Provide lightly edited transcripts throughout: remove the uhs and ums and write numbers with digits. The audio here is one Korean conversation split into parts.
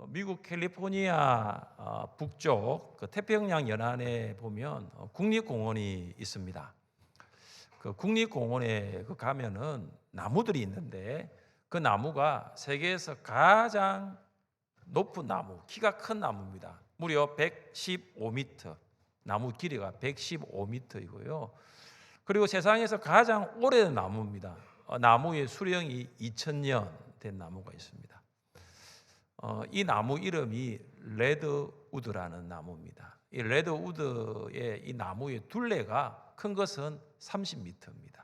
미국 캘리포니아 북쪽 그 태평양 연안에 보면 국립공원이 있습니다. 그 국립공원에 가면은 나무들이 있는데 그 나무가 세계에서 가장 높은 나무, 키가 큰 나무입니다. 무려 115m, 나무 길이가 115m이고요. 그리고 세상에서 가장 오래된 나무입니다. 나무의 수령이 2000년 된 나무가 있습니다. 이 나무 이름이 레드우드라는 나무입니다. 이 레드우드의 이 나무의 둘레가 큰 것은 30m입니다.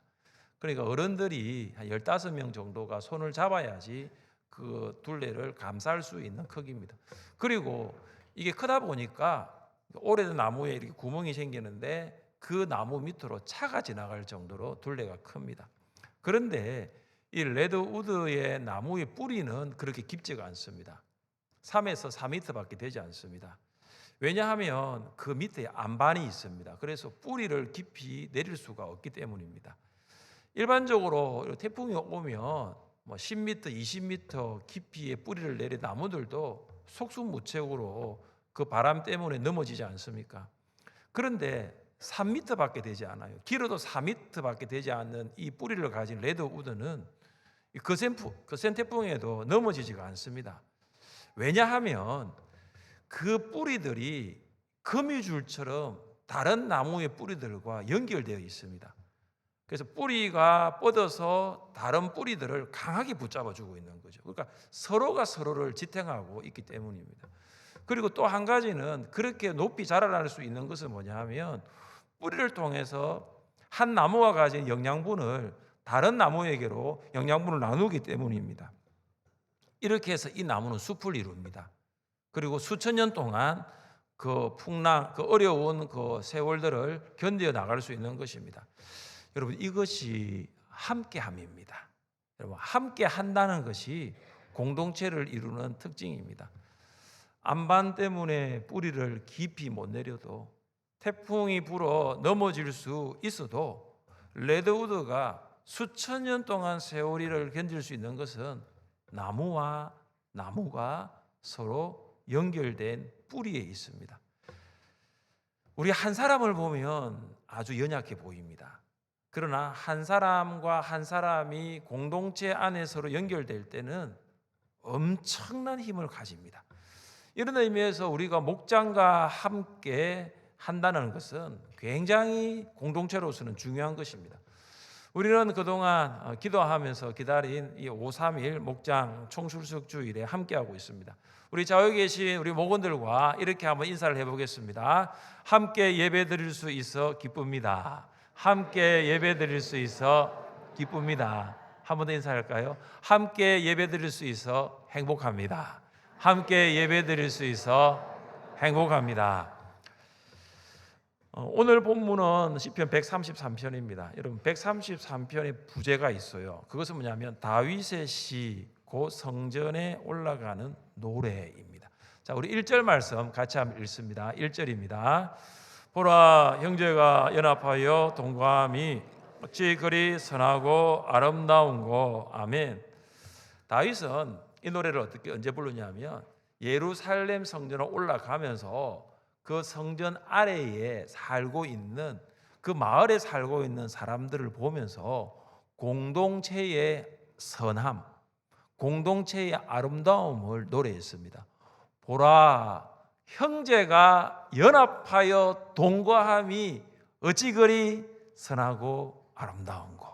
그러니까 어른들이 한 15명 정도가 손을 잡아야지 그 둘레를 감쌀 수 있는 크기입니다. 그리고 이게 크다 보니까 오래된 나무에 이렇게 구멍이 생기는데 그 나무 밑으로 차가 지나갈 정도로 둘레가 큽니다. 그런데 이 레드우드의 나무의 뿌리는 그렇게 깊지가 않습니다. 3에서 4m밖에 되지 않습니다. 왜냐하면 그 밑에 안반이 있습니다. 그래서 뿌리를 깊이 내릴 수가 없기 때문입니다. 일반적으로 태풍이 오면 뭐 10m, 20m 깊이의 뿌리를 내린 나무들도 속수무책으로 그 바람 때문에 넘어지지 않습니까? 그런데 3m밖에 되지 않아요. 길어도 4m밖에 되지 않는 이 뿌리를 가진 레드우드는 거센 태풍에도 넘어지지가 않습니다. 왜냐하면 그 뿌리들이 거미줄처럼 다른 나무의 뿌리들과 연결되어 있습니다. 그래서 뿌리가 뻗어서 다른 뿌리들을 강하게 붙잡아주고 있는 거죠. 그러니까 서로가 서로를 지탱하고 있기 때문입니다. 그리고 또 한 가지는 그렇게 높이 자라날 수 있는 것은 뭐냐 하면 뿌리를 통해서 한 나무가 가진 영양분을 다른 나무에게로 영양분을 나누기 때문입니다. 이렇게 해서 이 나무는 숲을 이룹니다. 그리고 수천 년 동안 그 풍랑, 그 어려운 그 세월들을 견뎌 나갈 수 있는 것입니다. 여러분, 이것이 함께함입니다. 여러분, 함께 한다는 것이 공동체를 이루는 특징입니다. 안반 때문에 뿌리를 깊이 못 내려도 태풍이 불어 넘어질 수 있어도 레드우드가 수천 년 동안 세월을 견딜 수 있는 것은 나무와 나무가 서로 연결된 뿌리에 있습니다. 우리 한 사람을 보면 아주 연약해 보입니다. 그러나 한 사람과 한 사람이 공동체 안에 서로 연결될 때는 엄청난 힘을 가집니다. 이런 의미에서 우리가 목장과 함께 한다는 것은 굉장히 공동체로서는 중요한 것입니다. 우리는 그동안 기도하면서 기다린 이 5.3.1 목장 총출석 주일에 함께하고 있습니다. 우리 좌우에 계신 우리 목원들과 이렇게 한번 인사를 해보겠습니다. 함께 예배 드릴 수 있어 기쁩니다. 함께 예배 드릴 수 있어 기쁩니다. 한 번 더 인사할까요? 함께 예배 드릴 수 있어 행복합니다. 함께 예배 드릴 수 있어 행복합니다. 오늘 본문은 시편 133편입니다. 여러분, 133편의 부제가 있어요. 그것은 뭐냐면 다윗의 시, 곧 성전에 올라가는 노래입니다. 자, 우리 1절 말씀 같이 한번 읽습니다. 1절입니다. 보라, 형제가 연합하여 동거함이 어찌 그리 선하고 아름다운고. 아멘. 다윗은 이 노래를 언제 부르냐면 예루살렘 성전에 올라가면서 그 성전 아래에 살고 있는 그 마을에 살고 있는 사람들을 보면서 공동체의 선함, 공동체의 아름다움을 노래했습니다. 보라, 형제가 연합하여 동거함이 어찌 그리 선하고 아름다운고.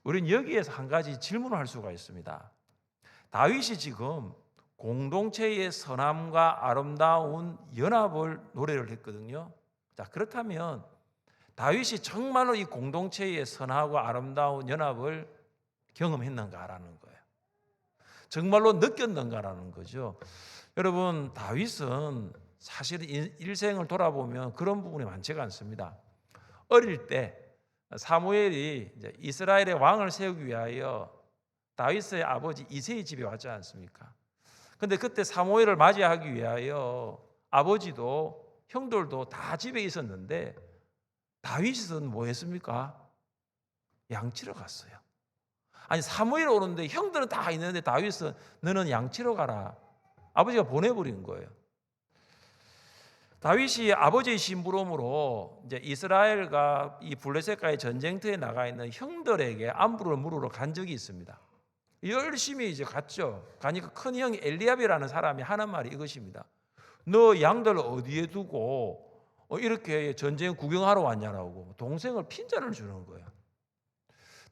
우리는 여기에서 한 가지 질문을 할 수가 있습니다. 다윗이 지금 공동체의 선함과 아름다운 연합을 노래를 했거든요. 자, 그렇다면 다윗이 정말로 이 공동체의 선하고 아름다운 연합을 경험했는가라는 거예요. 정말로 느꼈는가라는 거죠. 여러분, 다윗은 사실 일생을 돌아보면 그런 부분이 많지가 않습니다. 어릴 때 사무엘이 이제 이스라엘의 왕을 세우기 위하여 다윗의 아버지 이새의 집에 왔지 않습니까? 근데 그때 사무엘을 맞이하기 위하여 아버지도 형들도 다 집에 있었는데 다윗은 뭐 했습니까? 양치러 갔어요. 아니, 사무엘 오는데 형들은 다 있는데 다윗은 너는 양치러 가라. 아버지가 보내버린 거예요. 다윗이 아버지의 심부름으로 이제 이스라엘과 이 블레셋과의 전쟁터에 나가 있는 형들에게 안부를 물으러 간 적이 있습니다. 열심히 이제 갔죠. 가니까 큰 형 엘리압이라는 사람이 하는 말이 이것입니다. 너 양들 어디에 두고 이렇게 전쟁 구경하러 왔냐라고 동생을 핀잔을 주는 거예요.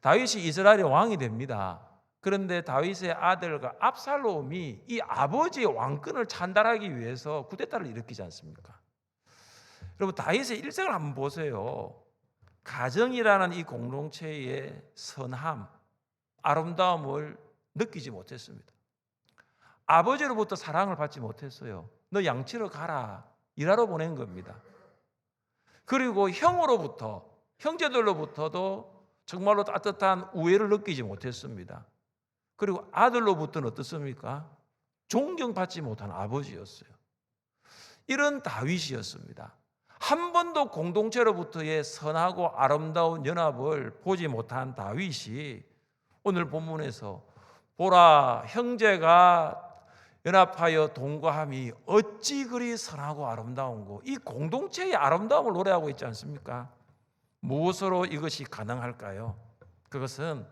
다윗이 이스라엘의 왕이 됩니다. 그런데 다윗의 아들과 압살롬이 이 아버지의 왕권을 찬달하기 위해서 쿠데타를 일으키지 않습니까? 여러분, 다윗의 일생을 한번 보세요. 가정이라는 이 공동체의 선함, 아름다움을 느끼지 못했습니다. 아버지로부터 사랑을 받지 못했어요. 너 양치러 가라, 일하러 보낸 겁니다. 그리고 형으로부터, 형제들로부터도 정말로 따뜻한 우애를 느끼지 못했습니다. 그리고 아들로부터는 어떻습니까? 존경받지 못한 아버지였어요. 이런 다윗이었습니다. 한 번도 공동체로부터의 선하고 아름다운 연합을 보지 못한 다윗이 오늘 본문에서 보라, 형제가 연합하여 동거함이 어찌 그리 선하고 아름다운고, 이 공동체의 아름다움을 노래하고 있지 않습니까? 무엇으로 이것이 가능할까요? 그것은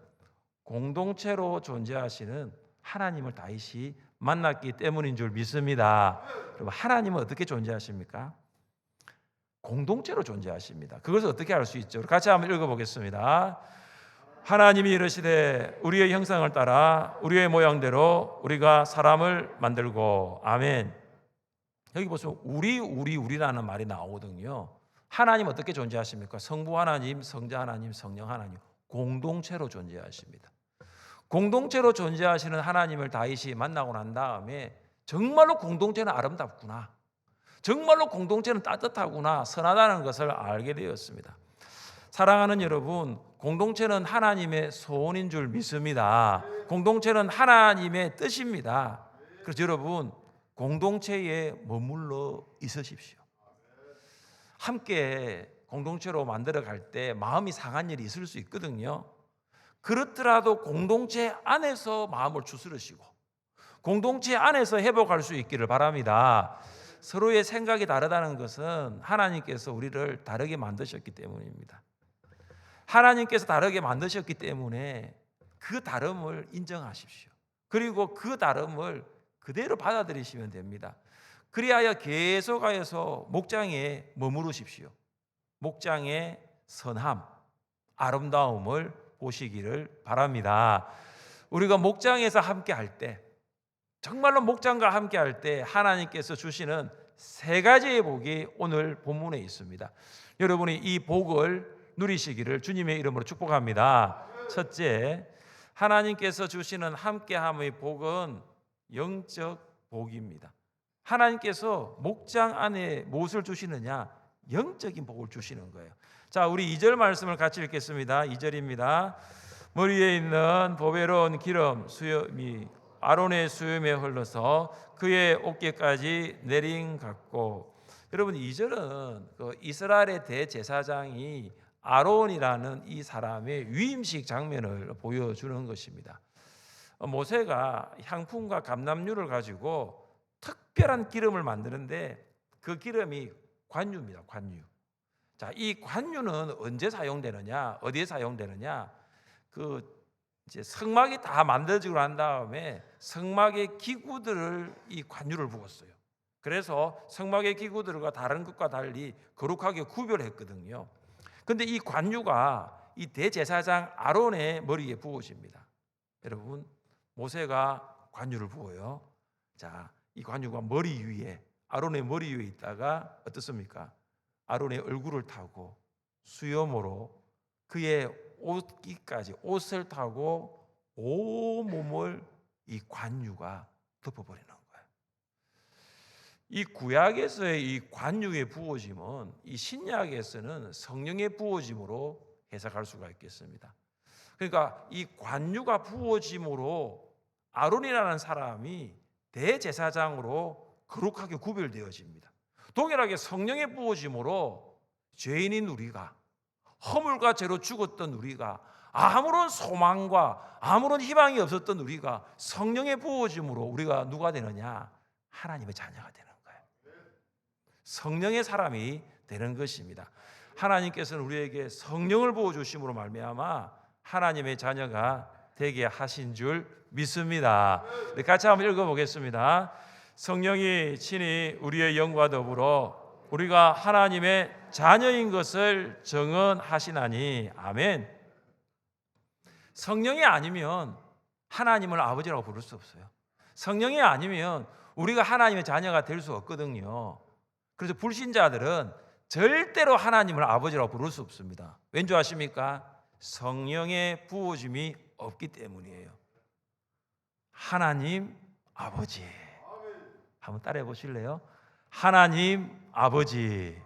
공동체로 존재하시는 하나님을 다윗이 만났기 때문인 줄 믿습니다. 여러분, 하나님은 어떻게 존재하십니까? 공동체로 존재하십니다. 그것을 어떻게 알 수 있죠? 같이 한번 읽어보겠습니다. 하나님이 이르시되 우리의 형상을 따라 우리의 모양대로 우리가 사람을 만들고. 아멘. 여기 보시면 우리라는 말이 나오거든요. 하나님 어떻게 존재하십니까? 성부 하나님, 성자 하나님, 성령 하나님, 공동체로 존재하십니다. 공동체로 존재하시는 하나님을 다윗이 만나고 난 다음에 정말로 공동체는 아름답구나, 정말로 공동체는 따뜻하구나, 선하다는 것을 알게 되었습니다. 사랑하는 여러분, 공동체는 하나님의 소원인 줄 믿습니다. 공동체는 하나님의 뜻입니다. 그래서 여러분, 공동체에 머물러 있으십시오. 함께 공동체로 만들어 갈 때 마음이 상한 일이 있을 수 있거든요. 그렇더라도 공동체 안에서 마음을 추스르시고 공동체 안에서 회복할 수 있기를 바랍니다. 서로의 생각이 다르다는 것은 하나님께서 우리를 다르게 만드셨기 때문입니다. 하나님께서 다르게 만드셨기 때문에 그 다름을 인정하십시오. 그리고 그 다름을 그대로 받아들이시면 됩니다. 그리하여 계속하여서 목장에 머무르십시오. 목장의 선함, 아름다움을 보시기를 바랍니다. 우리가 목장에서 함께 할 때, 정말로 목장과 함께 할 때 하나님께서 주시는 세 가지의 복이 오늘 본문에 있습니다. 여러분이 이 복을 누리시기를 주님의 이름으로 축복합니다. 첫째, 하나님께서 주시는 함께함의 복은 영적 복입니다. 하나님께서 목장 안에 무엇을 주시느냐? 영적인 복을 주시는 거예요. 자, 우리 2절 말씀을 같이 읽겠습니다. 2절입니다. 머리에 있는 보배로운 기름 수염이 아론의 수염에 흘러서 그의 어깨까지 내린 같고. 여러분, 2절은 그 이스라엘의 대제사장이 아론이라는 이 사람의 위임식 장면을 보여주는 것입니다. 모세가 향품과 감람류를 가지고 특별한 기름을 만드는데 그 기름이 관유입니다. 관유. 자, 이 관유는 언제 사용되느냐? 어디에 사용되느냐? 이제 성막이 다 만들어지고 난 다음에 성막의 기구들을 이 관유를 부었어요. 그래서 성막의 기구들과 다른 것과 달리 거룩하게 구별했거든요. 그런데 이 관유가 이 대제사장 아론의 머리에 부어집니다. 여러분, 모세가 관유를 부어요. 자, 이 관유가 머리 위에, 아론의 머리 위에 있다가 어떻습니까? 아론의 얼굴을 타고 수염으로 그의 옷깃까지, 옷을 타고 온몸을 이 관유가 덮어버리는 거예요. 이 구약에서의 이 관유의 부어짐은 이 신약에서는 성령의 부어짐으로 해석할 수가 있겠습니다. 그러니까 이 관유가 부어짐으로 아론이라는 사람이 대제사장으로 거룩하게 구별되어집니다. 동일하게 성령의 부어짐으로 죄인인 우리가, 허물과 죄로 죽었던 우리가, 아무런 소망과 아무런 희망이 없었던 우리가 성령의 부어짐으로 우리가 누가 되느냐? 하나님의 자녀가 되는 거예요. 성령의 사람이 되는 것입니다. 하나님께서는 우리에게 성령을 부어주심으로 말미암아 하나님의 자녀가 되게 하신 줄 믿습니다. 같이 한번 읽어보겠습니다. 성령이 친히 우리의 영과 더불어 우리가 하나님의 자녀인 것을 증언하시나니. 아멘. 성령이 아니면 하나님을 아버지라고 부를 수 없어요. 성령이 아니면 우리가 하나님의 자녀가 될 수 없거든요. 그래서 불신자들은 절대로 하나님을 아버지라고 부를 수 없습니다. 왠지 아십니까? 성령의 부어짐이 없기 때문이에요. 하나님 아버지. 한번 따라해 보실래요? 하나님 아버지.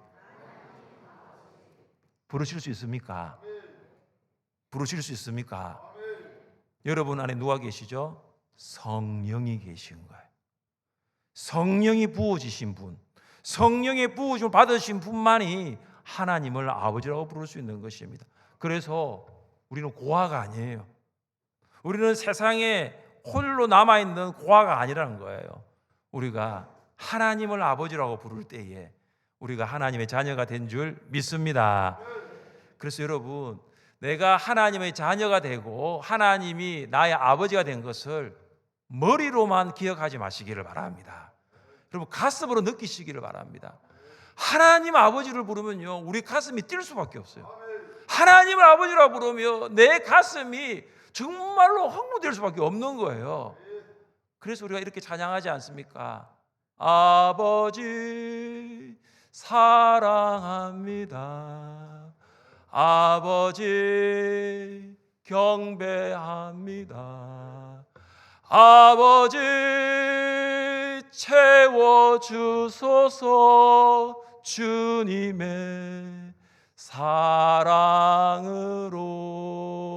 부르실 수 있습니까? 부르실 수 있습니까? 여러분 안에 누가 계시죠? 성령이 계신 거예요. 성령이 부어지신 분, 성령의 부어짐을 받으신 분만이 하나님을 아버지라고 부를 수 있는 것입니다. 그래서 우리는 고아가 아니에요. 우리는 세상에 홀로 남아있는 고아가 아니라는 거예요. 우리가 하나님을 아버지라고 부를 때에 우리가 하나님의 자녀가 된 줄 믿습니다. 그래서 여러분, 내가 하나님의 자녀가 되고 하나님이 나의 아버지가 된 것을 머리로만 기억하지 마시기를 바랍니다. 여러분, 가슴으로 느끼시기를 바랍니다. 하나님 아버지를 부르면요, 우리 가슴이 뛸 수밖에 없어요. 하나님을 아버지라고 부르면 내 가슴이 정말로 흥분될 수밖에 없는 거예요. 그래서 우리가 이렇게 찬양하지 않습니까? 아버지 사랑합니다. 아버지 경배합니다. 아버지 채워주소서 주님의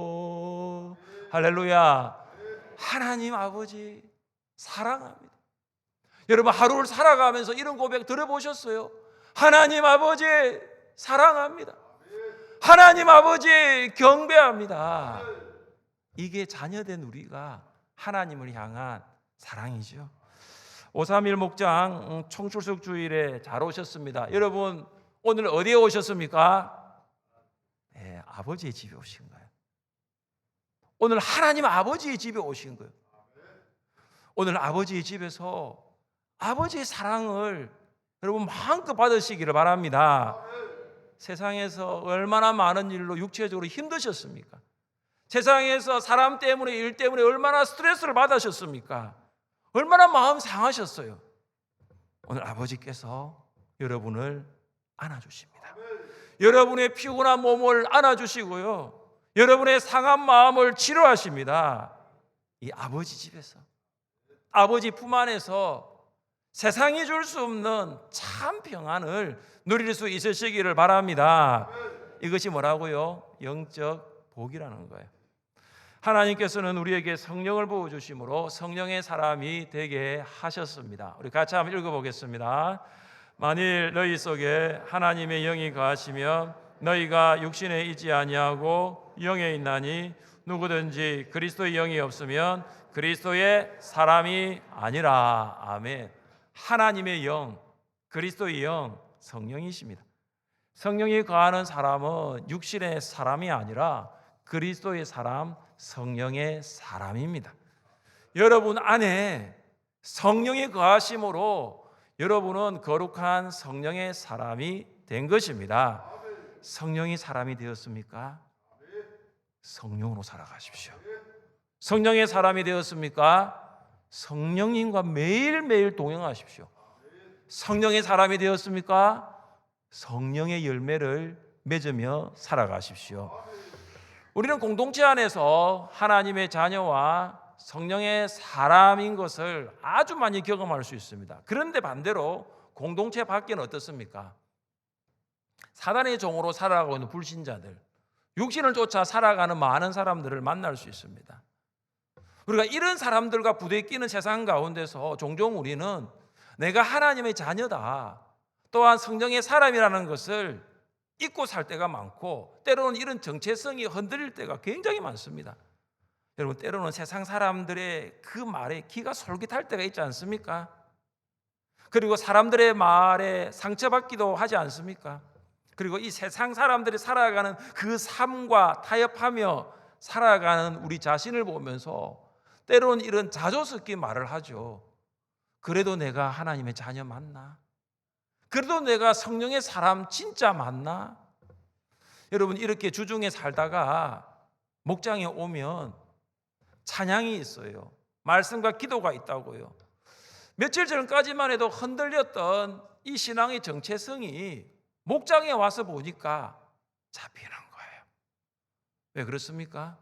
사랑으로. 할렐루야. 하나님 아버지 사랑합니다. 여러분, 하루를 살아가면서 이런 고백 들어보셨어요? 하나님 아버지 사랑합니다. 하나님 아버지 경배합니다. 이게 자녀된 우리가 하나님을 향한 사랑이죠. 531 목장 총출석 주일에 잘 오셨습니다. 여러분, 오늘 어디에 오셨습니까? 네, 아버지의 집에 오신 거예요. 오늘 하나님 아버지의 집에 오신 거예요. 오늘 아버지의 집에서 아버지의 사랑을 여러분 마음껏 받으시기를 바랍니다. 세상에서 얼마나 많은 일로 육체적으로 힘드셨습니까? 세상에서 사람 때문에, 일 때문에 얼마나 스트레스를 받으셨습니까? 얼마나 마음 상하셨어요. 오늘 아버지께서 여러분을 안아주십니다. 여러분의 피곤한 몸을 안아주시고요, 여러분의 상한 마음을 치료하십니다. 이 아버지 집에서, 아버지 품 안에서 세상이 줄 수 없는 참 평안을 누릴 수 있으시기를 바랍니다. 이것이 뭐라고요? 영적 복이라는 거예요. 하나님께서는 우리에게 성령을 부어주심으로 성령의 사람이 되게 하셨습니다. 우리 같이 한번 읽어보겠습니다. 만일 너희 속에 하나님의 영이 거하시면 너희가 육신에 있지 아니하고 영에 있나니 누구든지 그리스도의 영이 없으면 그리스도의 사람이 아니라. 아멘. 하나님의 영, 그리스도의 영, 성령이십니다. 성령이 거하는 사람은 육신의 사람이 아니라 그리스도의 사람, 성령의 사람입니다. 여러분 안에 성령이 거하심으로 여러분은 거룩한 성령의 사람이 된 것입니다. 성령이 사람이 되었습니까? 성령으로 살아가십시오. 성령의 사람이 되었습니까? 성령님과 매일매일 동행하십시오. 성령의 사람이 되었습니까? 성령의 열매를 맺으며 살아가십시오. 우리는 공동체 안에서 하나님의 자녀와 성령의 사람인 것을 아주 많이 경험할 수 있습니다. 그런데 반대로 공동체 밖에는 어떻습니까? 사단의 종으로 살아가고 있는 불신자들, 육신을 쫓아 살아가는 많은 사람들을 만날 수 있습니다. 우리가 이런 사람들과 부대끼는 세상 가운데서 종종 우리는 내가 하나님의 자녀다, 또한 성령의 사람이라는 것을 잊고 살 때가 많고, 때로는 이런 정체성이 흔들릴 때가 굉장히 많습니다. 여러분, 때로는 세상 사람들의 그 말에 귀가 솔깃할 때가 있지 않습니까? 그리고 사람들의 말에 상처받기도 하지 않습니까? 그리고 이 세상 사람들이 살아가는 그 삶과 타협하며 살아가는 우리 자신을 보면서 때로는 이런 자조 섞인 말을 하죠. 그래도 내가 하나님의 자녀 맞나? 그래도 내가 성령의 사람 진짜 맞나? 여러분, 이렇게 주중에 살다가 목장에 오면 찬양이 있어요. 말씀과 기도가 있다고요. 며칠 전까지만 해도 흔들렸던 이 신앙의 정체성이 목장에 와서 보니까 잡히는 거예요. 왜 그렇습니까?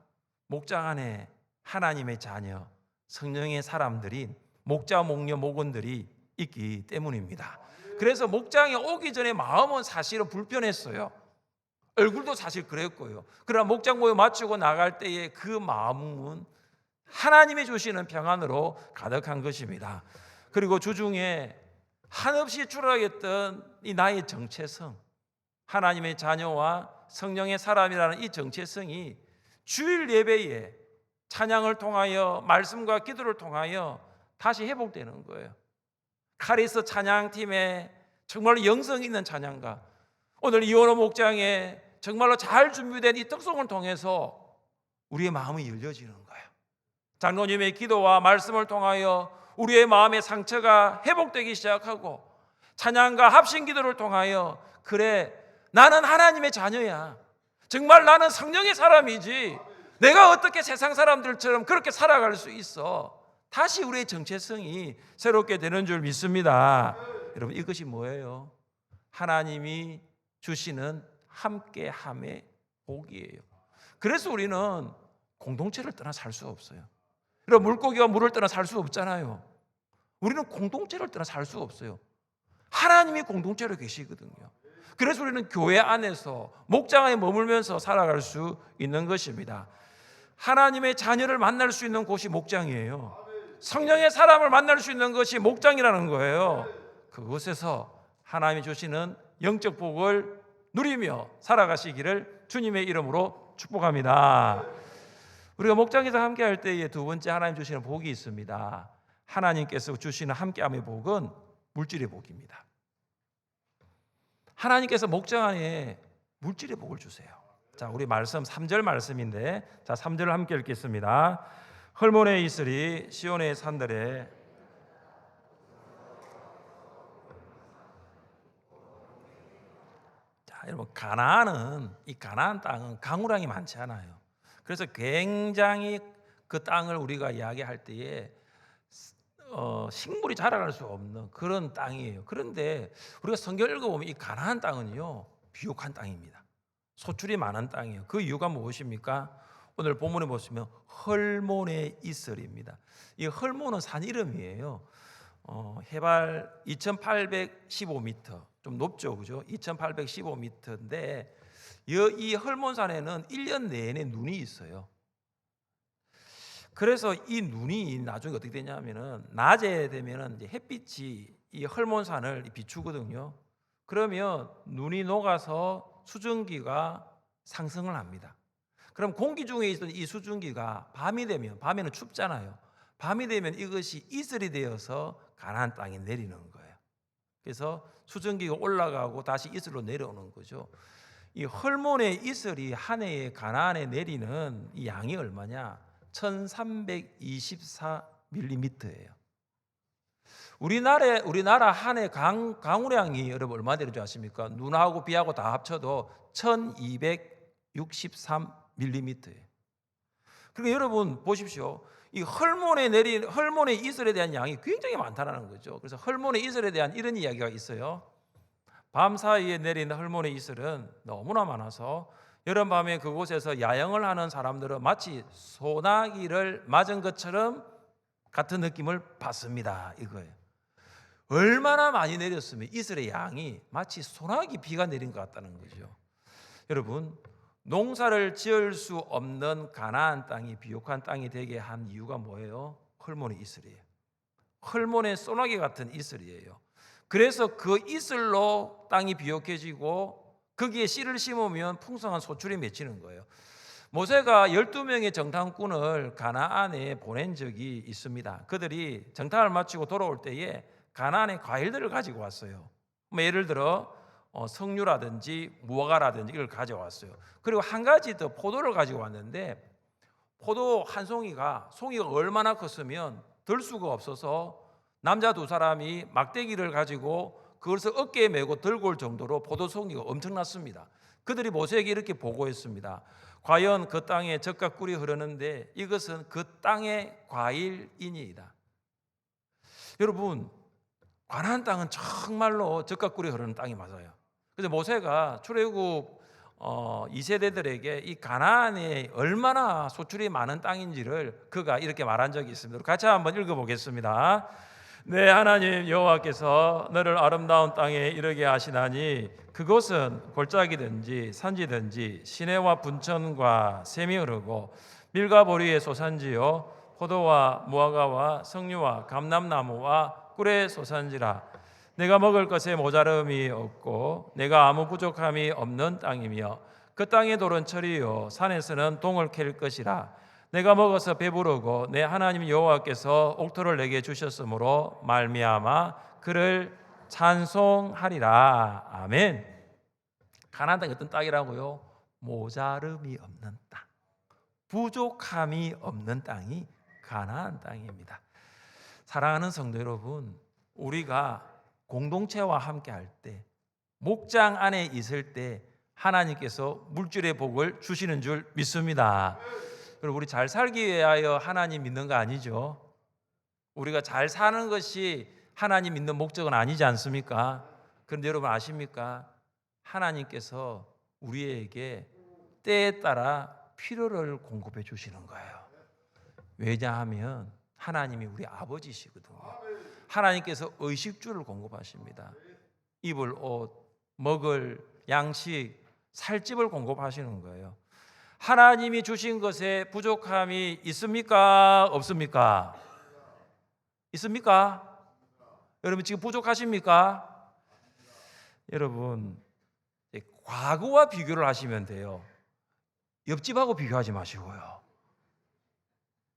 목장 안에 하나님의 자녀, 성령의 사람들인 목자, 목녀, 목원들이 있기 때문입니다. 그래서 목장에 오기 전에 마음은 사실은 불편했어요. 얼굴도 사실 그랬고요. 그러나 목장 모여 마치고 나갈 때의 그 마음은 하나님이 주시는 평안으로 가득한 것입니다. 그리고 주중에 한없이 추락했던 이 나의 정체성, 하나님의 자녀와 성령의 사람이라는 이 정체성이 주일 예배에 찬양을 통하여 말씀과 기도를 통하여 다시 회복되는 거예요. 카리스 찬양팀에 정말로 영성 있는 찬양가, 오늘 이원호 목장에 정말로 잘 준비된 이 특송을 통해서 우리의 마음이 열려지는 거예요. 장로님의 기도와 말씀을 통하여 우리의 마음의 상처가 회복되기 시작하고, 찬양과 합심 기도를 통하여 그래, 나는 하나님의 자녀야, 정말 나는 성령의 사람이지, 내가 어떻게 세상 사람들처럼 그렇게 살아갈 수 있어, 다시 우리의 정체성이 새롭게 되는 줄 믿습니다. 여러분, 이것이 뭐예요? 하나님이 주시는 함께함의 복이에요. 그래서 우리는 공동체를 떠나 살 수 없어요. 여러분, 물고기와 물을 떠나 살 수 없잖아요. 우리는 공동체를 떠나 살 수 없어요. 하나님이 공동체로 계시거든요. 그래서 우리는 교회 안에서 목장 안에 머물면서 살아갈 수 있는 것입니다. 하나님의 자녀를 만날 수 있는 곳이 목장이에요. 성령의 사람을 만날 수 있는 것이 목장이라는 거예요. 그곳에서 하나님이 주시는 영적 복을 누리며 살아가시기를 주님의 이름으로 축복합니다. 우리가 목장에서 함께 할 때에 두 번째 하나님 주시는 복이 있습니다. 하나님께서 주시는 함께함의 복은 물질의 복입니다. 하나님께서 목장 안에 물질의 복을 주세요. 자, 우리 말씀 3절 말씀인데, 자, 3절을 함께 읽겠습니다. 헐몬의 이슬이 시온의 산들에 여러분, 이 가나안 땅은 강우량이 많지 않아요. 그래서 굉장히 그 땅을 우리가 이야기할 때에 식물이 자라갈 수 없는 그런 땅이에요. 그런데 우리가 성경 읽어보면 이 가나안 땅은요, 비옥한 땅입니다. 소출이 많은 땅이에요. 그 이유가 무엇입니까? 오늘 본문에 보시면 헐몬의 이슬입니다. 이 헐몬은 산 이름이에요. 해발 2815m, 좀 높죠, 그죠? 2815m인데 이 헐몬산에는 1년 내내 눈이 있어요. 그래서 이 눈이 나중에 어떻게 되냐면은 낮에 되면은 이제 햇빛이 이 헐몬산을 비추거든요. 그러면 눈이 녹아서 수증기가 상승을 합니다. 그럼 공기 중에 있던 이 수증기가 밤이 되면, 밤에는 춥잖아요. 밤이 되면 이것이 이슬이 되어서 가나안 땅에 내리는 거예요. 그래서 수증기가 올라가고 다시 이슬로 내려오는 거죠. 이 헐몬의 이슬이 한 해에 가나안에 내리는 이 양이 얼마냐? 1324mm예요. 우리나라 한 해 강우량이 여러분 얼마 되는 줄 아십니까? 눈하고 비하고 다 합쳐도 1263mm예요. 그러니까 여러분 보십시오. 이 헐몬의 이슬에 대한 양이 굉장히 많다는 거죠. 그래서 헐몬의 이슬에 대한 이런 이야기가 있어요. 밤 사이에 내리는 헐몬의 이슬은 너무나 많아서 여름밤에 그곳에서 야영을 하는 사람들은 마치 소나기를 맞은 것처럼 같은 느낌을 받습니다. 이거예요. 얼마나 많이 내렸으면 이슬의 양이 마치 소나기 비가 내린 것 같다는 거죠. 여러분, 농사를 지을 수 없는 가나안 땅이 비옥한 땅이 되게 한 이유가 뭐예요? 헐몬의 이슬이에요. 헐몬의 소나기 같은 이슬이에요. 그래서 그 이슬로 땅이 비옥해지고 거기에 씨를 심으면 풍성한 소출이 맺히는 거예요. 모세가 12명의 정탐꾼을 가나안에 보낸 적이 있습니다. 그들이 정탐을 마치고 돌아올 때에 가나안의 과일들을 가지고 왔어요. 뭐 예를 들어 석류라든지 무화과라든지 이걸 가져왔어요. 그리고 한 가지 더 포도를 가지고 왔는데 포도 한 송이가 얼마나 컸으면 들 수가 없어서 남자 두 사람이 막대기를 가지고 그것을 어깨에 메고 들고 올 정도로 포도 송이가 엄청났습니다. 그들이 모세에게 이렇게 보고했습니다. 과연 그 땅에 젖과 꿀이 흐르는데 이것은 그 땅의 과일이니이다. 여러분, 가나안 땅은 정말로 젖과 꿀이 흐르는 땅이 맞아요. 그래서 모세가 출애굽 2세대들에게 이 가나안이 얼마나 소출이 많은 땅인지를 그가 이렇게 말한 적이 있습니다. 같이 한번 읽어보겠습니다. 네, 하나님 여호와께서 너를 아름다운 땅에 이르게 하시나니 그곳은 골짜기든지 산지든지 시내와 분천과 샘이 흐르고 밀과 보리의 소산지요 포도와 무화과와 석류와 감람나무와 꿀의 소산지라. 내가 먹을 것에 모자름이 없고 내가 아무 부족함이 없는 땅이며 그 땅의 돌은 철이요 산에서는 동을 캘 것이라. 내가 먹어서 배부르고 내 하나님 여호와께서 옥토를 내게 주셨으므로 말미암아 그를 찬송하리라. 아멘. 가나안 땅이 어떤 땅이라고요? 모자름이 없는 땅, 부족함이 없는 땅이 가나안 땅입니다. 사랑하는 성도 여러분, 우리가 공동체와 함께 할 때, 목장 안에 있을 때 하나님께서 물질의 복을 주시는 줄 믿습니다. 그리고 우리 잘 살기 위하여 하나님 믿는 거 아니죠. 우리가 잘 사는 것이 하나님 믿는 목적은 아니지 않습니까? 그런데 여러분 아십니까? 하나님께서 우리에게 때에 따라 필요를 공급해 주시는 거예요. 왜냐하면 하나님이 우리 아버지시거든요. 하나님께서 의식주를 공급하십니다. 입을 옷, 먹을 양식, 살집을 공급하시는 거예요. 하나님이 주신 것에 부족함이 있습니까? 없습니까? 있습니까? 여러분 지금 부족하십니까? 여러분 과거와 비교를 하시면 돼요. 옆집하고 비교하지 마시고요.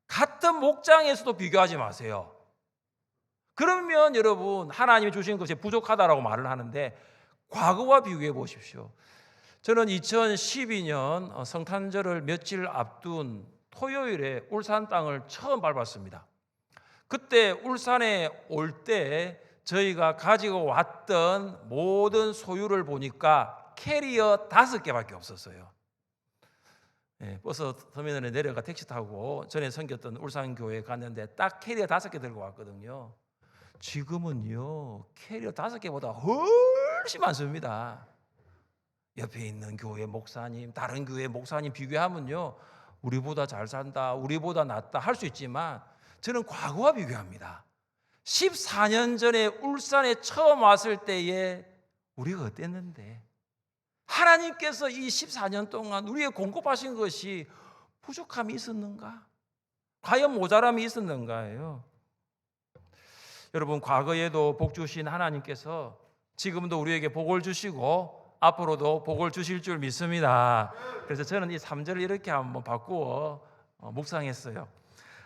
같은 목장에서도 비교하지 마세요. 그러면 여러분 하나님이 주신 것이 부족하다라고 말을 하는데 과거와 비교해 보십시오. 저는 2012년 성탄절을 며칠 앞둔 토요일에 울산 땅을 처음 밟았습니다. 그때 울산에 올 때 저희가 가지고 왔던 모든 소유를 보니까 캐리어 5개밖에 없었어요. 버스 터미널에 내려가 택시 타고 전에 섬겼던 울산교회에 갔는데 딱 캐리어 5개 들고 왔거든요. 지금은요 캐리어 5개보다 훨씬 많습니다. 옆에 있는 교회 목사님, 다른 교회 목사님 비교하면요 우리보다 잘 산다, 우리보다 낫다 할 수 있지만 저는 과거와 비교합니다. 14년 전에 울산에 처음 왔을 때에 우리가 어땠는데 하나님께서 이 14년 동안 우리에게 공급하신 것이 부족함이 있었는가? 과연 모자람이 있었는가요? 여러분 과거에도 복 주신 하나님께서 지금도 우리에게 복을 주시고 앞으로도 복을 주실 줄 믿습니다. 그래서 저는 이 3절을 이렇게 한번 바꾸어 묵상했어요.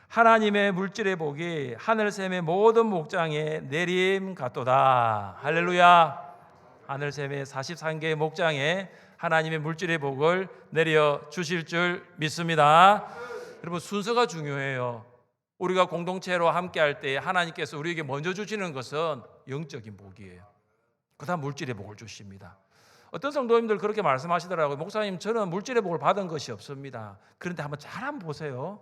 하나님의 물질의 복이 하늘샘의 모든 목장에 내림 같도다. 할렐루야. 하늘샘의 43개의 목장에 하나님의 물질의 복을 내려 주실 줄 믿습니다. 여러분 순서가 중요해요. 우리가 공동체로 함께 할 때 하나님께서 우리에게 먼저 주시는 것은 영적인 복이에요. 그다음 물질의 복을 주십니다. 어떤 성도님들 그렇게 말씀하시더라고요. 목사님 저는 물질의 복을 받은 것이 없습니다. 그런데 한번 잘 한번 보세요.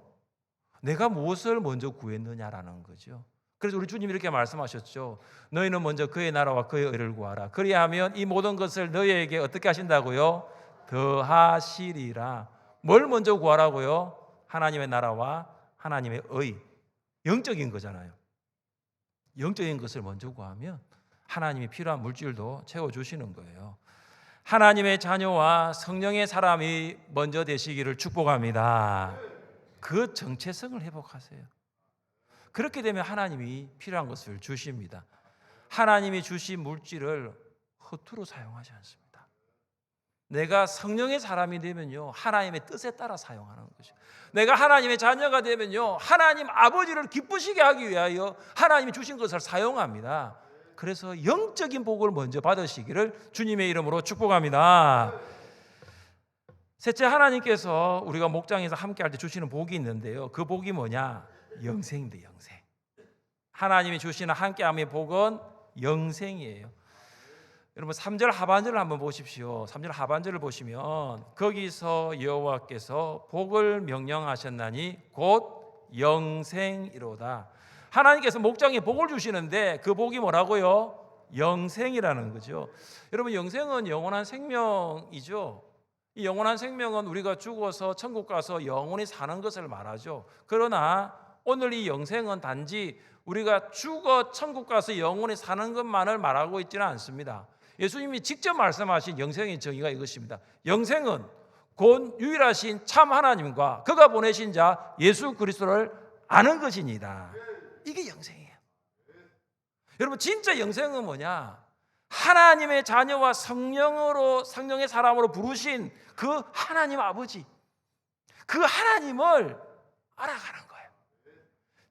내가 무엇을 먼저 구했느냐라는 거죠. 그래서 우리 주님이 이렇게 말씀하셨죠. 너희는 먼저 그의 나라와 그의 의를 구하라. 그리하면 이 모든 것을 너희에게 어떻게 하신다고요? 더하시리라. 뭘 먼저 구하라고요? 하나님의 나라와 하나님의 의. 영적인 거잖아요. 영적인 것을 먼저 구하면 하나님이 필요한 물질도 채워주시는 거예요. 하나님의 자녀와 성령의 사람이 먼저 되시기를 축복합니다. 그 정체성을 회복하세요. 그렇게 되면 하나님이 필요한 것을 주십니다. 하나님이 주신 물질을 허투루 사용하지 않습니다. 내가 성령의 사람이 되면요, 하나님의 뜻에 따라 사용하는 것이죠. 내가 하나님의 자녀가 되면요, 하나님 아버지를 기쁘시게 하기 위하여 하나님이 주신 것을 사용합니다. 그래서 영적인 복을 먼저 받으시기를 주님의 이름으로 축복합니다. 셋째, 하나님께서 우리가 목장에서 함께할 때 주시는 복이 있는데요, 그 복이 뭐냐? 영생입니다. 영생. 하나님이 주시는 함께함의 복은 영생이에요. 여러분 3절 하반절을 한번 보십시오. 3절 하반절을 보시면 거기서 여호와께서 복을 명령하셨나니 곧 영생이로다. 하나님께서 목장에 복을 주시는데 그 복이 뭐라고요? 영생이라는 거죠. 여러분 영생은 영원한 생명이죠. 이 영원한 생명은 우리가 죽어서 천국 가서 영원히 사는 것을 말하죠. 그러나 오늘 이 영생은 단지 우리가 죽어 천국 가서 영원히 사는 것만을 말하고 있지는 않습니다. 예수님이 직접 말씀하신 영생의 정의가 이것입니다. 영생은 곧 유일하신 참 하나님과 그가 보내신 자 예수 그리스도를 아는 것이니다. 이게 영생이에요. 여러분 진짜 영생은 뭐냐? 하나님의 자녀와 성령의 사람으로 부르신 그 하나님 아버지, 그 하나님을 알아가는 거예요.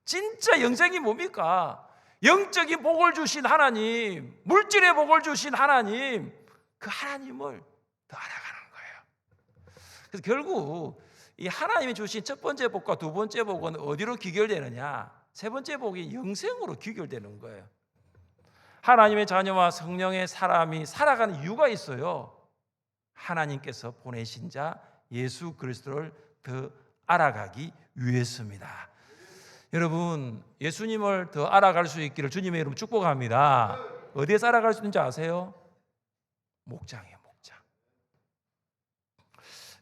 진짜 영생이 뭡니까? 영적인 복을 주신 하나님, 물질의 복을 주신 하나님, 그 하나님을 더 알아가는 거예요. 그래서 결국 이 하나님이 주신 첫 번째 복과 두 번째 복은 어디로 귀결되느냐? 세 번째 복이 영생으로 귀결되는 거예요. 하나님의 자녀와 성령의 사람이 살아가는 이유가 있어요. 하나님께서 보내신 자 예수 그리스도를 더 알아가기 위해서입니다. 여러분 예수님을 더 알아갈 수 있기를 주님의 이름으로 축복합니다. 어디에서 알아갈 수 있는지 아세요? 목장이에요. 목장.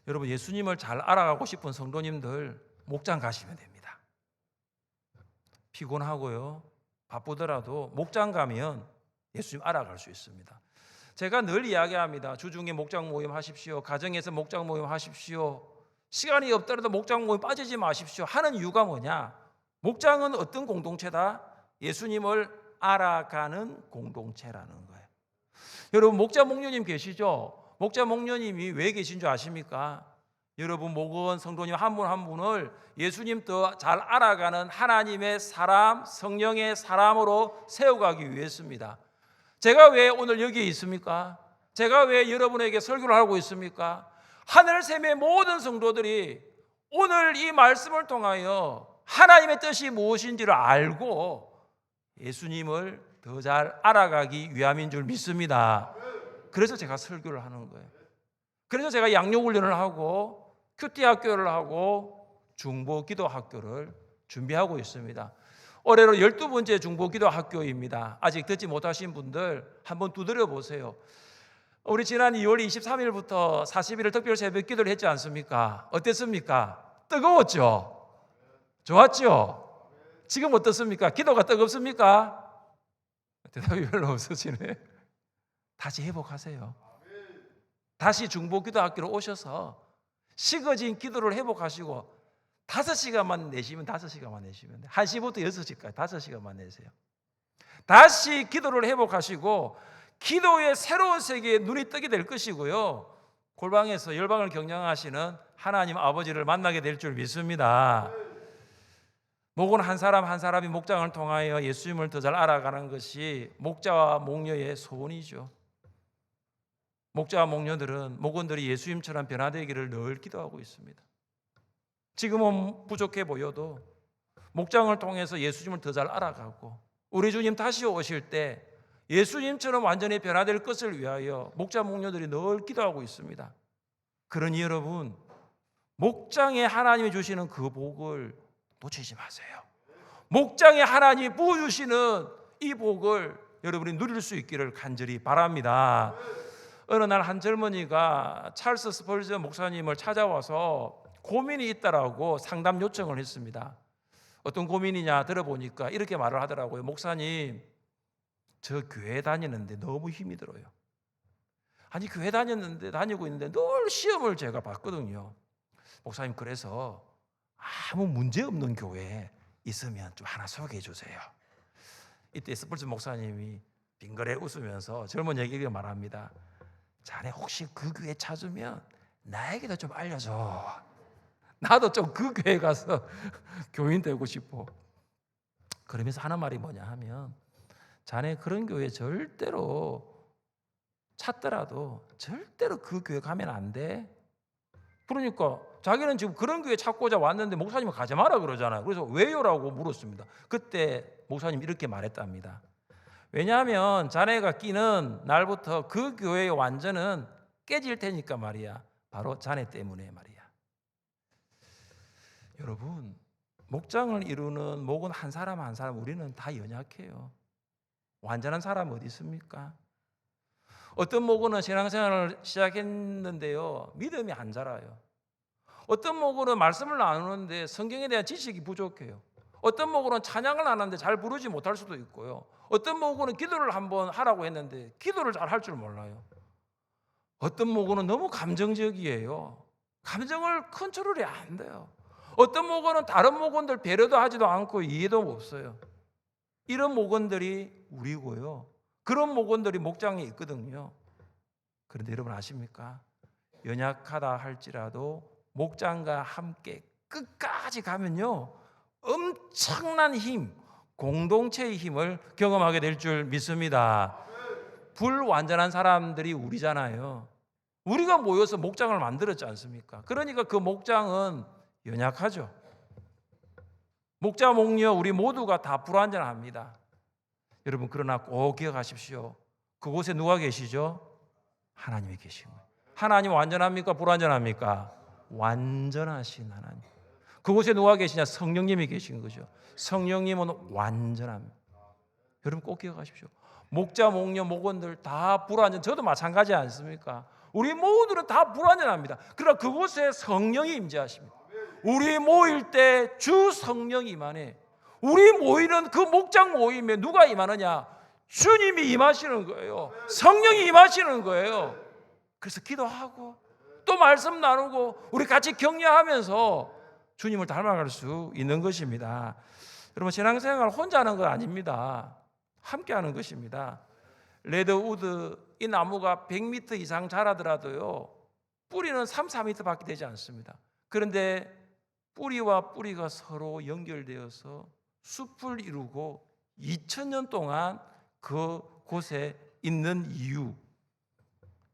여러분 예수님을 잘 알아가고 싶은 성도님들 목장 가시면 됩니다. 피곤하고요 바쁘더라도 목장 가면 예수님 알아갈 수 있습니다. 제가 늘 이야기합니다. 주중에 목장 모임 하십시오. 가정에서 목장 모임 하십시오. 시간이 없더라도 목장 모임 빠지지 마십시오 하는 이유가 뭐냐? 목장은 어떤 공동체다? 예수님을 알아가는 공동체라는 거예요. 여러분 목자 목녀님 계시죠? 목자 목녀님이 왜 계신 줄 아십니까? 여러분 목은 성도님 한 분 한 분을 예수님 더 잘 알아가는 하나님의 사람, 성령의 사람으로 세워가기 위해서입니다. 제가 왜 오늘 여기에 있습니까? 제가 왜 여러분에게 설교를 하고 있습니까? 하늘샘의 모든 성도들이 오늘 이 말씀을 통하여 하나님의 뜻이 무엇인지를 알고 예수님을 더 잘 알아가기 위함인 줄 믿습니다. 그래서 제가 설교를 하는 거예요. 그래서 제가 양육훈련을 하고 큐티 학교를 하고 중보기도 학교를 준비하고 있습니다. 올해로 12번째 중보기도 학교입니다. 아직 듣지 못하신 분들 한번 두드려 보세요. 우리 지난 2월 23일부터 40일 특별 새벽 기도를 했지 않습니까? 어땠습니까? 뜨거웠죠? 좋았죠? 지금 어떻습니까? 기도가 뜨겁습니까? 대답이 별로 없으시네. 다시 회복하세요. 다시 중보기도 학교로 오셔서 식어진 기도를 회복하시고 5시간만 내시면 5시간만 내시면 돼. 1시부터 6시까지 5시간만 내세요. 다시 기도를 회복하시고 기도의 새로운 세계에 눈이 뜨게 될 것이고요. 골방에서 열방을 경영하시는 하나님 아버지를 만나게 될 줄 믿습니다. 목은 한 사람 한 사람이 목장을 통하여 예수님을 더 잘 알아가는 것이 목자와 목녀의 소원이죠. 목자와 목녀들은 목원들이 예수님처럼 변화되기를 늘 기도하고 있습니다. 지금은 부족해 보여도 목장을 통해서 예수님을 더 잘 알아가고 우리 주님 다시 오실 때 예수님처럼 완전히 변화될 것을 위하여 목자 목녀들이 늘 기도하고 있습니다. 그러니 여러분 목장에 하나님이 주시는 그 복을 놓치지 마세요. 목장에 하나님이 부어주시는 이 복을 여러분이 누릴 수 있기를 간절히 바랍니다. 어느 날 한 젊은이가 찰스 스펄전 목사님을 찾아와서 고민이 있다라고 상담 요청을 했습니다. 어떤 고민이냐 들어보니까 이렇게 말을 하더라고요. 목사님, 저 교회 다니는데 너무 힘이 들어요. 아니 교회 다니고 있는데 늘 시험을 제가 봤거든요. 목사님, 그래서 아무 문제 없는 교회 있으면 좀 하나 소개해 주세요. 이때 스펄전 목사님이 빙그레 웃으면서 젊은이에게 말합니다. 자네 혹시 그 교회 찾으면 나에게도 좀 알려줘. 나도 좀 그 교회 가서 교인 되고 싶어. 그러면서 하는 말이 뭐냐 하면, 자네 그런 교회 절대로 찾더라도 절대로 그 교회 가면 안 돼. 그러니까 자기는 지금 그런 교회 찾고자 왔는데 목사님은 가지 마라 그러잖아요. 그래서 왜요라고 물었습니다. 그때 목사님이 이렇게 말했답니다. 왜냐하면 자네가 끼는 날부터 그 교회의 완전은 깨질 테니까 말이야. 바로 자네 때문에 말이야. 여러분, 목장을 이루는 목은 한 사람 한 사람 우리는 다 연약해요. 완전한 사람 어디 있습니까? 어떤 목원은 신앙생활을 시작했는데요, 믿음이 안 자라요. 어떤 목원은 말씀을 나누는데 성경에 대한 지식이 부족해요. 어떤 목원은 찬양을 하는데 잘 부르지 못할 수도 있고요. 어떤 목원은 기도를 한번 하라고 했는데 기도를 잘 할 줄 몰라요. 어떤 목원은 너무 감정적이에요. 감정을 컨트롤이 안 돼요. 어떤 목원은 다른 목원들 배려도 하지도 않고 이해도 없어요. 이런 목원들이 우리고요. 그런 목원들이 목장에 있거든요. 그런데 여러분 아십니까? 연약하다 할지라도 목장과 함께 끝까지 가면요, 엄청난 힘, 공동체의 힘을 경험하게 될 줄 믿습니다. 불완전한 사람들이 우리잖아요. 우리가 모여서 목장을 만들었지 않습니까? 그러니까 그 목장은 연약하죠. 목자 목녀 우리 모두가 다 불완전합니다. 여러분, 그러나 꼭 기억하십시오. 그곳에 누가 계시죠? 하나님이 계신 거예요. 하나님 완전합니까? 불완전합니까? 완전하신 하나님. 그곳에 누가 계시냐? 성령님이 계신 거죠. 성령님은 완전합니다. 여러분 꼭 기억하십시오. 목자, 목녀, 목원들 다 불완전, 저도 마찬가지 않습니까? 우리 모두는 다 불완전합니다. 그러나 그곳에 성령이 임재하십니다. 우리 모일 때 주 성령이 임하네. 우리 모이는 그 목장 모임에 누가 임하느냐? 주님이 임하시는 거예요. 성령이 임하시는 거예요. 그래서 기도하고 또 말씀 나누고 우리 같이 격려하면서 주님을 닮아갈 수 있는 것입니다. 여러분, 신앙생활 혼자 하는 건 아닙니다. 함께 하는 것입니다. 레드우드, 이 나무가 100m 이상 자라더라도요, 뿌리는 3, 4m밖에 되지 않습니다. 그런데 뿌리와 뿌리가 서로 연결되어서 숲을 이루고 2000년 동안 그곳에 있는 이유,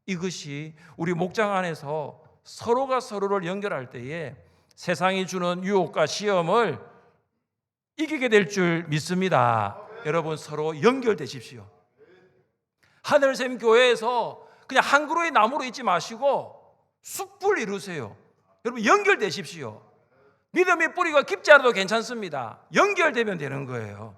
이것이 우리 목장 안에서 서로가 서로를 연결할 때에 세상이 주는 유혹과 시험을 이기게 될 줄 믿습니다. 여러분, 서로 연결되십시오. 하늘샘 교회에서 그냥 한 그루의 나무로 있지 마시고 숲을 이루세요. 여러분, 연결되십시오. 믿음의 뿌리가 깊지 않아도 괜찮습니다. 연결되면 되는 거예요.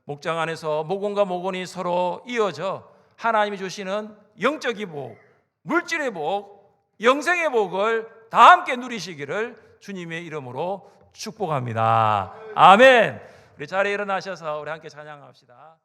목장 안에서 목원과 목원이 서로 이어져 하나님이 주시는 영적인 복, 물질의 복, 영생의 복을 다 함께 누리시기를 주님의 이름으로 축복합니다. 아멘. 우리 자리에 일어나셔서 우리 함께 찬양합시다.